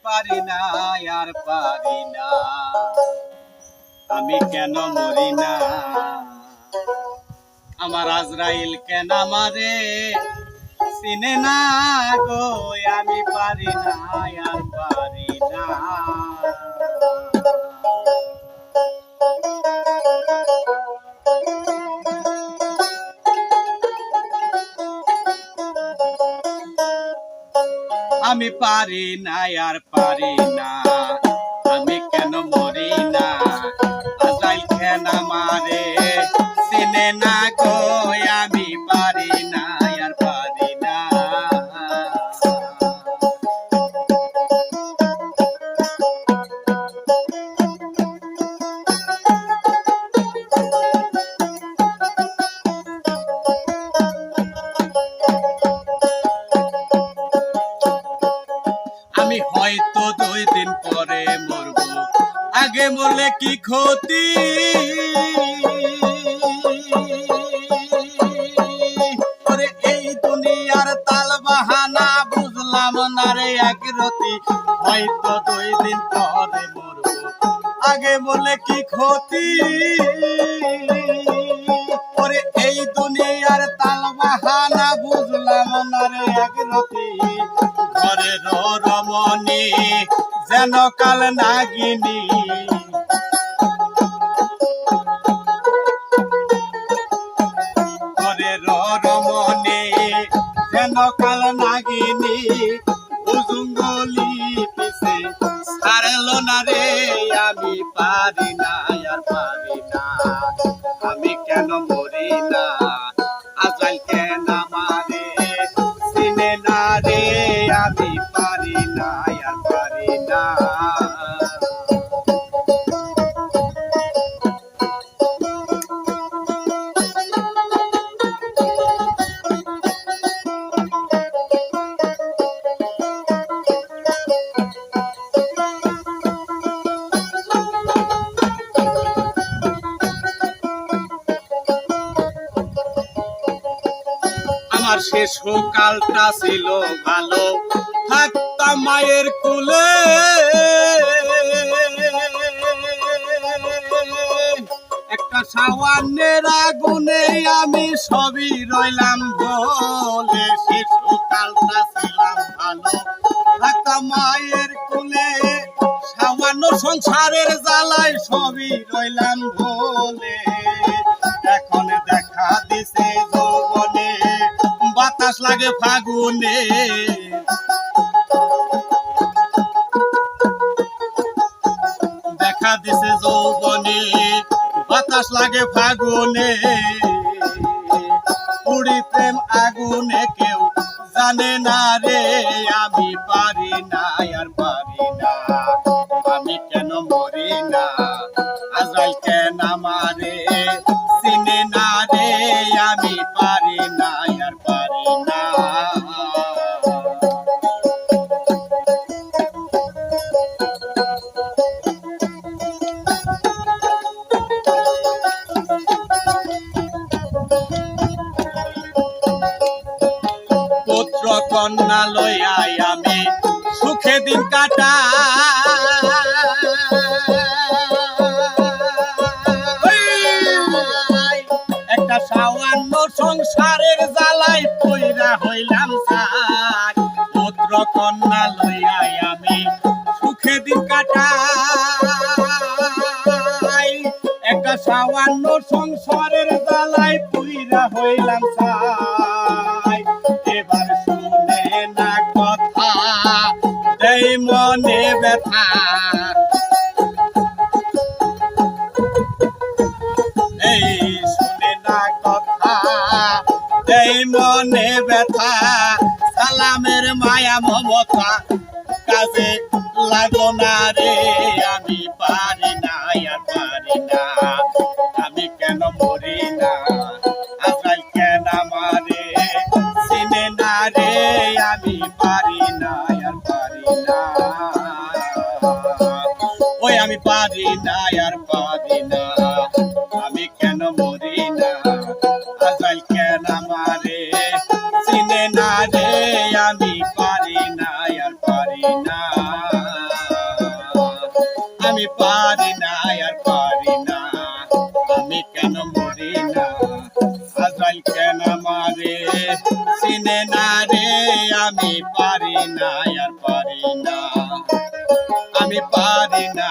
পারি না আর পারি না, আমি কেন মরি না? আমার আজরাইল কেন আমারে চিনে না গো, আমি পারি না আর পারি না। আমি পারি না আর পারি না, আমি কেন মরি না? আজরাইল কেন আমারে চিনে না গো, আমি পারি না আর পারি না। আমি হয়তো 2 দিন পরে মরবো, আগে মরলে কি ক্ষতি? ওরে এই দুনিয়ার তাল বাহানা বুঝলাম না রে একরতি। হয়তো 2 দিন পরে মরবো, আগে মরলে কি ক্ষতি? ওরে এই দুনিয়ার তাল বাহানা বুঝলাম না রে একরতি। ঘরের রমণী যেন কাল নাগিনী, ঘরের রমণী যেন কাল নাগিনী, উজুঙ্গলি পিছে ছাড়লো না রে, আমি পারি না আর পারি না, আমি কেন মরি না? আজরাইল কেন আমারে চিনে না রে, আমি পারি না আর পারি না। আমার শেষ কালটা ছিল ভালো, থাকতাম মায়ের কুলে। একটা সাওয়ানের আগুনে আমি সবই রইলাম বলে। শেষ কালটা ছিলাম ভালো, থাকতাম মায়ের কুলে। সামান্য সংসারের জ্বালায় সবই রইলাম বলে। এখন দেখা দিছে যৌবনে, বাতাস লাগে ফাগুনে। দেখা দিছে যৌবনে, বাতাস লাগে ফাগুনে। পুরি প্রেম আগুনে কেউ জানে না রে, আমি পারি না আর পারি না, আমি কেন মরি না? আজরাইল কেন আমারে চিনে না রে, আমি পারি না আর পারি না। পুত্র কন্যা লইয়াই আমি সুখে দিন কাটাই। একটা সামান্য সংসারের জ্বালাই পইরা হইলাম ছাই। পুত্র কন্যা লইয়াই আমি সুখে দিন কাটাই। একটা সামান্য সংসারের জ্বালাই পইরা হইলাম ছাই। এবার শুনে না কথা, এই মনে ব্যথা। এই শুনে না কথা, এই মনে ব্যথা। সালামের মায়া মমতা কাজে লাগো না রে, আমি পারি না আর পারি না, আমি কেন মরি না? আজরাইল কেন আমারে চিনে না রে, আমি পারি না আর পারি না। ওই আমি পারি না আর পারি না, আমি কেন মরি না? আজরাইল কেন আমারে চিনে না রে, আমি পারি না আর পারি না। পারি না আজরাইল কেন আমারে চিনে না রে আমি পারি না আর পারি না আমি পারি না